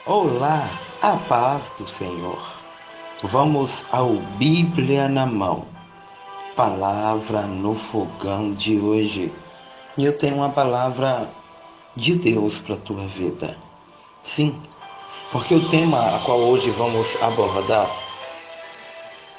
Olá, a paz do Senhor. Vamos ao Bíblia na mão, palavra no fogão de hoje. E eu tenho uma palavra de Deus para a tua vida. Sim, porque o tema a qual hoje vamos abordar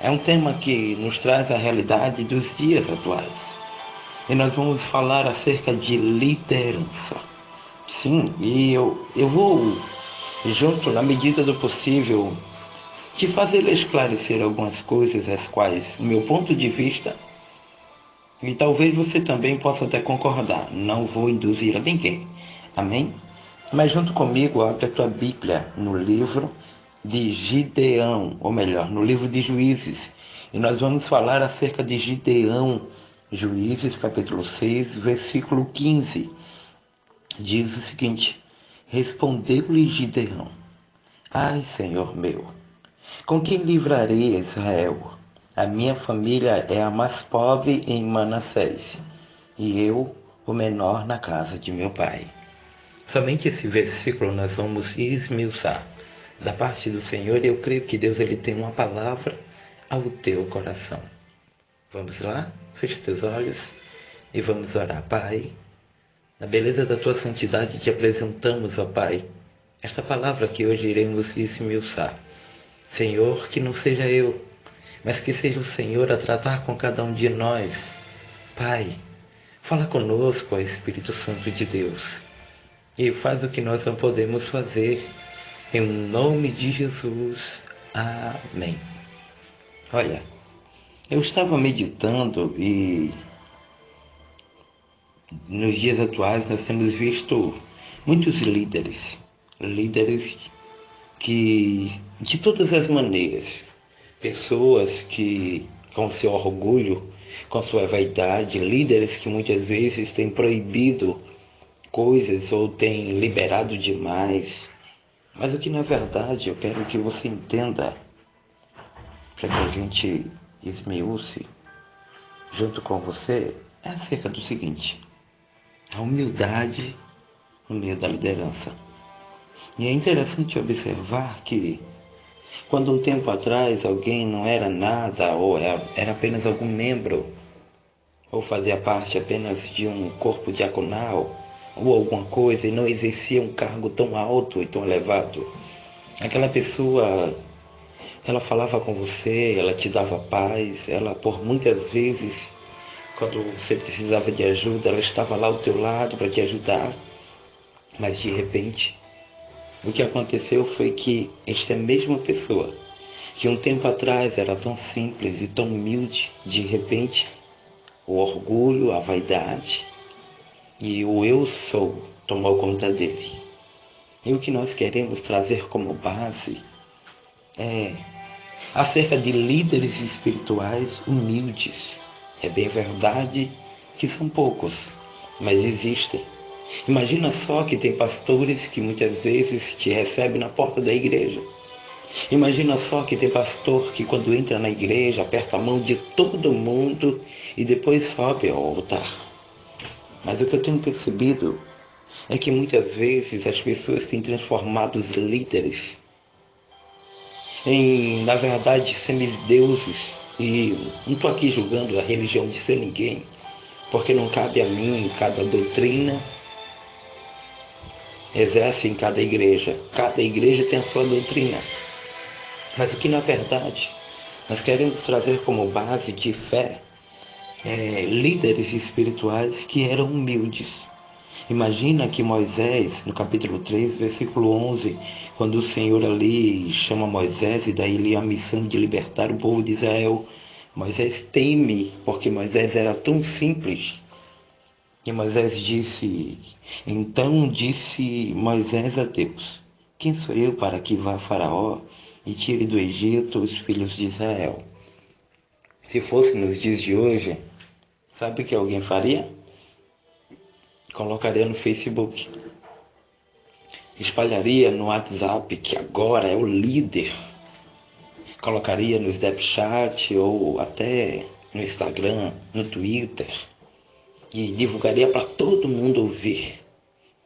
é um tema que nos traz a realidade dos dias atuais. E nós vamos falar acerca de liderança. Sim, e eu vou, junto, na medida do possível, te fazer esclarecer algumas coisas as quais, do meu ponto de vista, e talvez você também possa até concordar, não vou induzir a ninguém, amém? Mas junto comigo, abre a tua Bíblia no livro de Gideão, ou melhor, no livro de Juízes, e nós vamos falar acerca de Gideão, Juízes capítulo 6, versículo 15, diz o seguinte: respondeu-lhe Gideão: ai, Senhor meu, com quem livrarei Israel? A minha família é a mais pobre em Manassés, e eu o menor na casa de meu pai. Somente esse versículo nós vamos esmiuçar. Da parte do Senhor, eu creio que Deus ele tem uma palavra ao teu coração. Vamos lá? Feche teus olhos e vamos orar. Pai, na beleza da tua santidade te apresentamos, ó Pai, esta palavra que hoje iremos esmiuçar. Senhor, que não seja eu, mas que seja o Senhor a tratar com cada um de nós. Pai, fala conosco, ó Espírito Santo de Deus, e faz o que nós não podemos fazer. Em nome de Jesus. Amém. Olha, eu estava meditando e nos dias atuais nós temos visto muitos líderes que, de todas as maneiras, pessoas que, com seu orgulho, com sua vaidade, líderes que muitas vezes têm proibido coisas ou têm liberado demais. Mas o que na verdade eu quero que você entenda, para que a gente esmiúce junto com você, é acerca do seguinte: a humildade no meio da liderança. E é interessante observar que quando um tempo atrás alguém não era nada, ou era apenas algum membro, ou fazia parte apenas de um corpo diaconal, ou alguma coisa, e não exercia um cargo tão alto e tão elevado, aquela pessoa, ela falava com você, ela te dava paz, ela por muitas vezes, quando você precisava de ajuda, ela estava lá ao teu lado para te ajudar, mas de repente, o que aconteceu foi que esta mesma pessoa, que um tempo atrás era tão simples e tão humilde, de repente, o orgulho, a vaidade e o eu sou tomou conta dele. E o que nós queremos trazer como base é acerca de líderes espirituais humildes. É bem verdade que são poucos, mas existem. Imagina só que tem pastores que muitas vezes te recebem na porta da igreja. Imagina só que tem pastor que quando entra na igreja aperta a mão de todo mundo e depois sobe ao altar. Mas o que eu tenho percebido é que muitas vezes as pessoas têm transformado os líderes em, na verdade, semideuses. E não estou aqui julgando a religião de ser ninguém, porque não cabe a mim cada doutrina exerce em cada igreja. Cada igreja tem a sua doutrina. Mas o que na verdade nós queremos trazer como base de fé líderes espirituais que eram humildes. Imagina que Moisés, no capítulo 3, versículo 11, quando o Senhor ali chama Moisés e dá ele a missão de libertar o povo de Israel, Moisés teme, porque Moisés era tão simples. E Moisés disse, então disse Moisés a Deus: quem sou eu para que vá a Faraó e tire do Egito os filhos de Israel? Se fosse nos dias de hoje, sabe o que alguém faria? Colocaria no Facebook, espalharia no WhatsApp, que agora é o líder, colocaria no Snapchat ou até no Instagram, no Twitter, e divulgaria para todo mundo ouvir.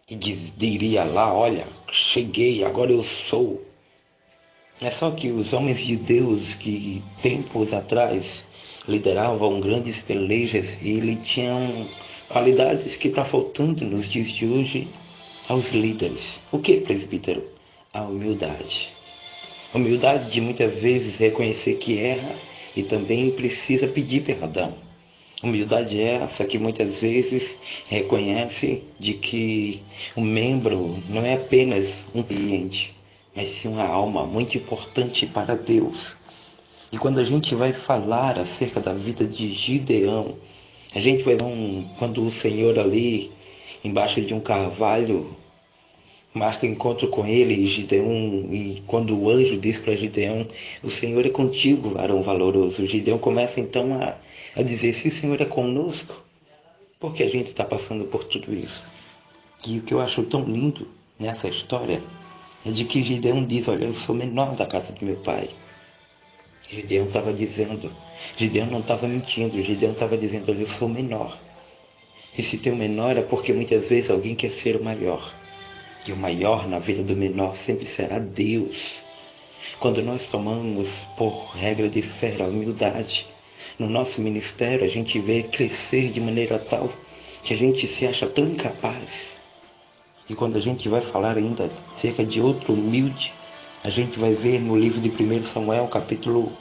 e diria lá, olha, cheguei, agora eu sou. É só que os homens de Deus que tempos atrás lideravam grandes pelejas e eles tinham qualidades que está faltando nos dias de hoje aos líderes. O que, presbítero? A humildade. Humildade de muitas vezes reconhecer que erra e também precisa pedir perdão. Humildade é essa que muitas vezes reconhece de que o membro não é apenas um cliente, mas sim uma alma muito importante para Deus. E quando a gente vai falar acerca da vida de Gideão, a gente vai ver quando o Senhor ali, embaixo de um carvalho, marca encontro com ele, Gideão, e quando o anjo diz para Gideão, o Senhor é contigo, varão valoroso. Gideão começa então a dizer, se o Senhor é conosco, por que a gente está passando por tudo isso? E o que eu acho tão lindo nessa história é de que Gideão diz, olha, eu sou menor da casa de meu pai. Gideão estava dizendo, Gideão não estava mentindo, Gideão estava dizendo, olha, eu sou menor. E se tem o menor é porque muitas vezes alguém quer ser o maior. E o maior na vida do menor sempre será Deus. Quando nós tomamos por regra de fé a humildade, no nosso ministério a gente vê crescer de maneira tal que a gente se acha tão incapaz. E quando a gente vai falar ainda acerca de outro humilde, a gente vai ver no livro de 1 Samuel, capítulo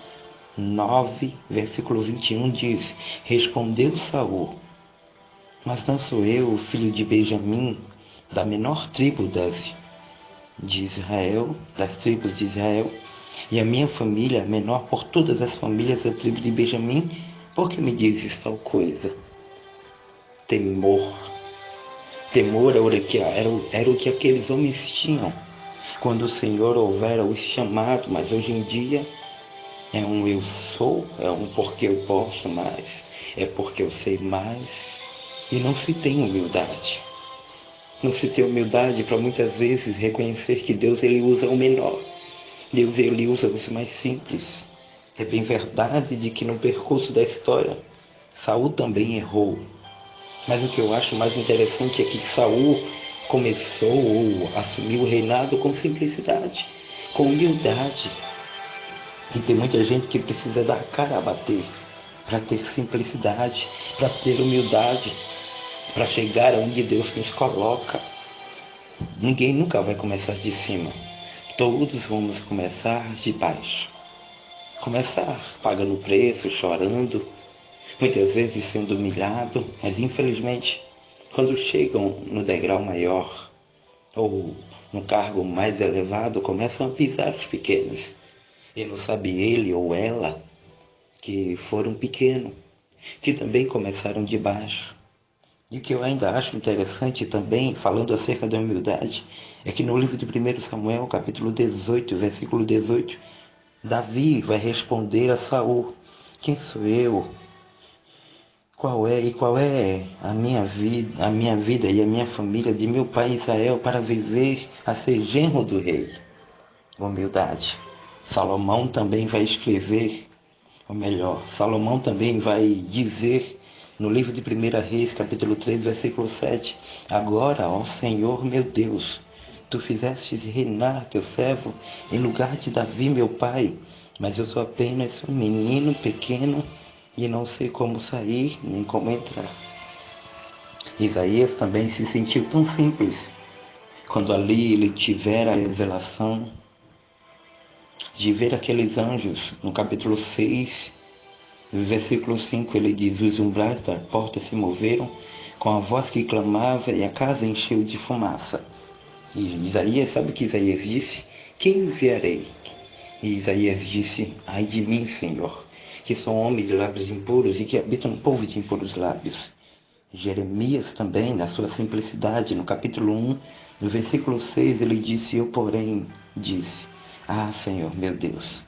9, versículo 21, diz, respondeu Saul, mas não sou eu, filho de Benjamim, da menor tribo de Israel, das tribos de Israel, e a minha família, menor por todas as famílias da tribo de Benjamim, por que me dizes tal coisa? Temor. Temor era o que aqueles homens tinham quando o Senhor houvera os chamado, mas hoje em dia é um eu sou, é um porque eu posso mais, é porque eu sei mais, e não se tem humildade. Não se tem humildade para muitas vezes reconhecer que Deus ele usa o menor. Deus ele usa os mais simples. É bem verdade de que no percurso da história, Saul também errou. Mas o que eu acho mais interessante é que Saul começou ou assumiu o reinado com simplicidade, com humildade. E tem muita gente que precisa dar a cara a bater para ter simplicidade, para ter humildade, para chegar onde Deus nos coloca. Ninguém nunca vai começar de cima. Todos vamos começar de baixo. Começar pagando preço, chorando, muitas vezes sendo humilhado, mas infelizmente, quando chegam no degrau maior ou no cargo mais elevado, começam a pisar os pequenos. E não sabe ele ou ela que foram pequenos, que também começaram de baixo. E o que eu ainda acho interessante também, falando acerca da humildade, é que no livro de 1 Samuel, capítulo 18, versículo 18, Davi vai responder a Saul, quem sou eu? Qual é a minha vida e a minha família de meu pai Israel para viver a ser genro do rei? Humildade. Salomão também vai escrever, ou melhor, Salomão também vai dizer no livro de 1 Reis, capítulo 3, versículo 7, agora, ó Senhor meu Deus, tu fizestes reinar teu servo em lugar de Davi, meu pai, mas eu sou apenas um menino pequeno e não sei como sair nem como entrar. Isaías também se sentiu tão simples quando ali ele tivera a revelação de ver aqueles anjos. No capítulo 6, no versículo 5, ele diz, os umbrais da porta se moveram com a voz que clamava e a casa encheu de fumaça. E Isaías, sabe o que Isaías disse? Quem enviarei? E Isaías disse, ai de mim, Senhor, que sou homem de lábios impuros e que habito no povo de impuros lábios. Jeremias também, na sua simplicidade, no capítulo 1, no versículo 6, ele disse, eu porém disse, ah, Senhor, meu Deus,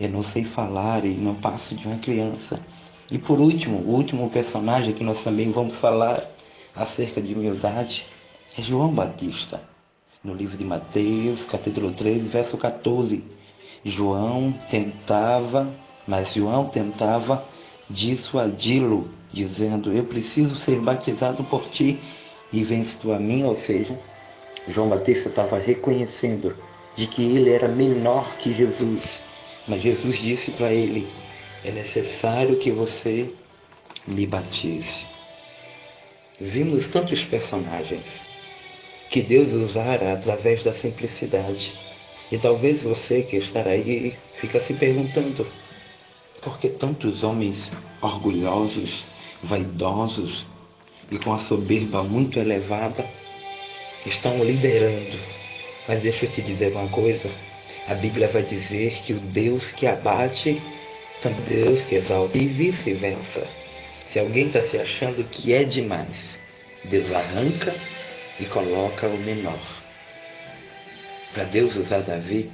eu não sei falar e não passo de uma criança. E por último, o último personagem que nós também vamos falar acerca de humildade é João Batista. No livro de Mateus, capítulo 3, verso 14, João tentava dissuadi-lo, dizendo, eu preciso ser batizado por ti e vens tu a mim, ou seja, João Batista estava reconhecendo de que ele era menor que Jesus. Mas Jesus disse para ele: é necessário que você me batize. Vimos tantos personagens que Deus usara através da simplicidade. E talvez você que está aí fica se perguntando: por que tantos homens orgulhosos, vaidosos e com a soberba muito elevada estão liderando? Mas deixa eu te dizer uma coisa: a Bíblia vai dizer que o Deus que abate também é Deus que exalta, e vice-versa. Se alguém está se achando que é demais, Deus arranca e coloca o menor. Para Deus usar Davi,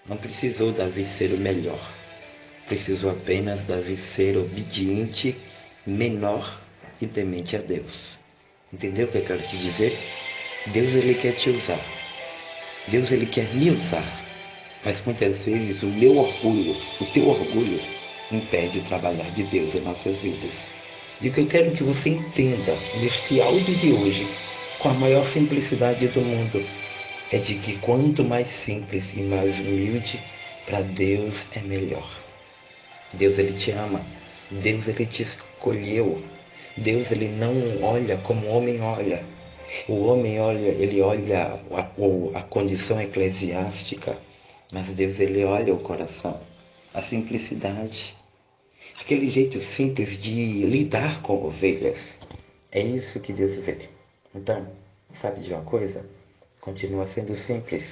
não precisou Davi ser o melhor. Precisou apenas Davi ser obediente, menor e temente a Deus. Entendeu o que eu quero te dizer? Deus, ele quer te usar. Deus, ele quer me usar. Mas muitas vezes o meu orgulho, o teu orgulho, impede o trabalhar de Deus em nossas vidas. E o que eu quero que você entenda neste áudio de hoje, com a maior simplicidade do mundo, é de que quanto mais simples e mais humilde, para Deus é melhor. Deus, ele te ama. Deus, ele te escolheu. Deus, ele não olha como o homem olha. O homem olha, ele olha a condição eclesiástica, mas Deus, ele olha o coração, a simplicidade, aquele jeito simples de lidar com ovelhas. É isso que Deus vê. Então, sabe de uma coisa? Continua sendo simples,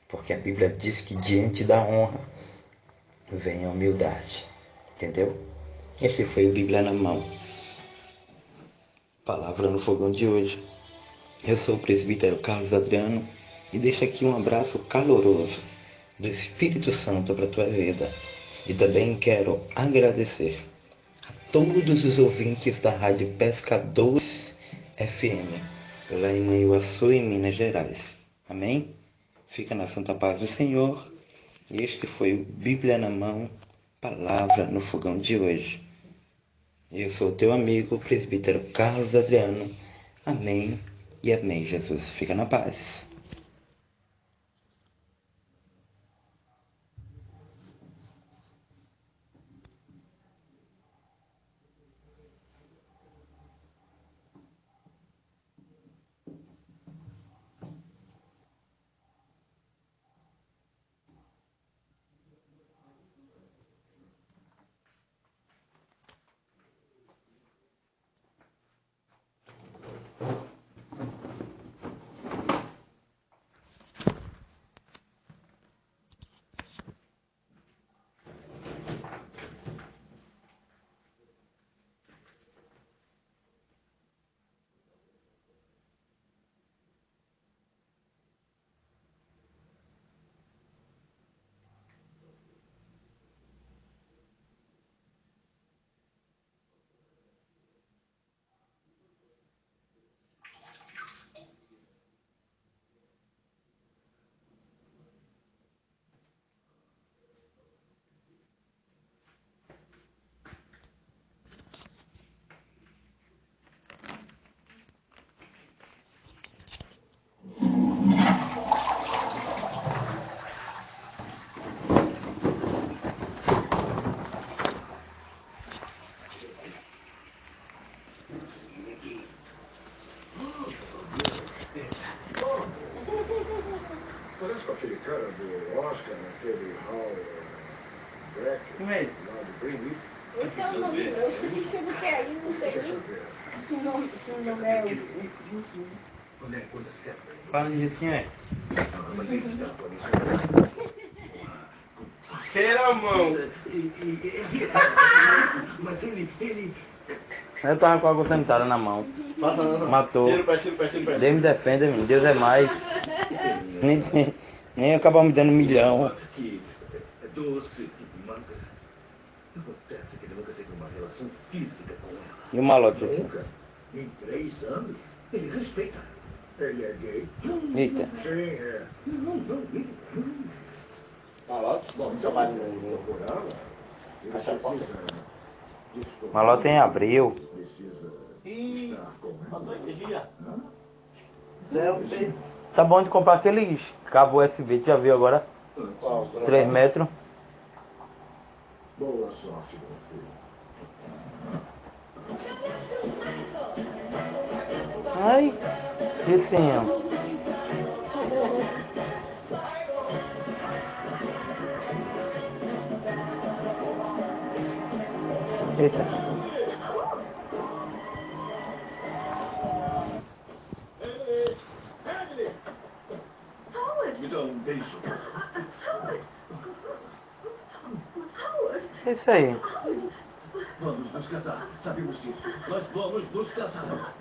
porque a Bíblia diz que diante da honra vem a humildade. Entendeu? Este foi o Bíblia na Mão. Palavra no fogão de hoje. Eu sou o presbítero Carlos Adriano e deixo aqui um abraço caloroso do Espírito Santo para a tua vida. E também quero agradecer a todos os ouvintes da Rádio Pescadores FM, lá em Manhuaçu, em Minas Gerais. Amém? Fica na santa paz do Senhor. Este foi o Bíblia na Mão, Palavra no fogão de hoje. Eu sou teu amigo, o presbítero Carlos Adriano. Amém e amém, Jesus. Fica na paz. Parece com aquele cara do Oscar, aquele Hal Black, lá do Green. Esse é o nome, eu sei que ele quer ir, não sei se o nome é o... Quando é coisa certa. Fala disso, assim, Cheira a mão. Mas ele... Eu tava com água sentada na mão. Matou. Deus me defenda, menino. Deus é mais. Nem acabou me dando 1 milhão. Que é doce, manga. Acontece que ele nunca teve uma relação física com ela. E o malote assim? Nunca. Em 3 anos, ele respeita. Ele é gay. Eita. Sim, é. Não. Malote? Bom, chamar ele por ela. Ele precisa... Malote em abril. Precisa Ih, estar com mandou ela. energia. Hã? Selfie. Tá bom de comprar aqueles cabo USB, tu já viu agora? 3 metros. Boa sorte, meu filho. Ai, vizinho. Eita. Me dá um beijo. É isso aí. Vamos nos casar. Sabemos disso. Nós vamos nos casar.